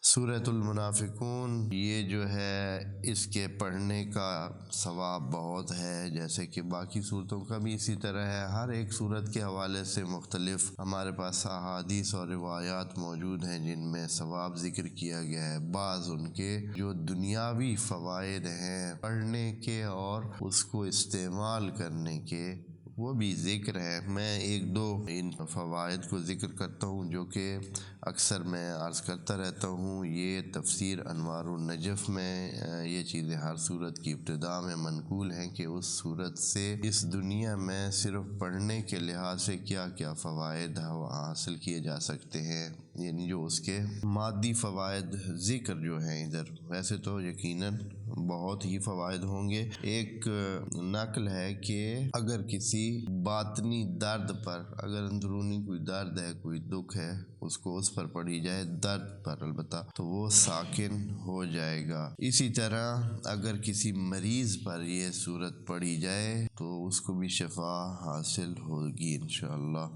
سورۃ المنافقون یہ جو ہے اس کے پڑھنے کا ثواب بہت ہے، جیسے کہ باقی صورتوں کا بھی اسی طرح ہے۔ ہر ایک صورت کے حوالے سے مختلف ہمارے پاس احادیث اور روایات موجود ہیں جن میں ثواب ذکر کیا گیا ہے۔ بعض ان کے جو دنیاوی فوائد ہیں پڑھنے کے اور اس کو استعمال کرنے کے، وہ بھی ذکر ہے۔ میں ایک دو ان فوائد کو ذکر کرتا ہوں جو کہ اکثر میں عرض کرتا رہتا ہوں۔ یہ تفسیر انوار النجف میں یہ چیزیں ہر صورت کی ابتدا میں منقول ہیں کہ اس صورت سے اس دنیا میں صرف پڑھنے کے لحاظ سے کیا کیا فوائد حاصل کیے جا سکتے ہیں، یعنی جو اس کے مادی فوائد ذکر جو ہیں ادھر، ویسے تو یقیناً بہت ہی فوائد ہوں گے۔ ایک نقل ہے کہ اگر کسی باطنی درد پر، اگر اندرونی کوئی درد ہے، کوئی دکھ ہے، اس کو اس پر پڑھی جائے، درد پر البتہ، تو وہ ساکن ہو جائے گا۔ اسی طرح اگر کسی مریض پر یہ صورت پڑھی جائے تو اس کو بھی شفا حاصل ہوگی انشاءاللہ۔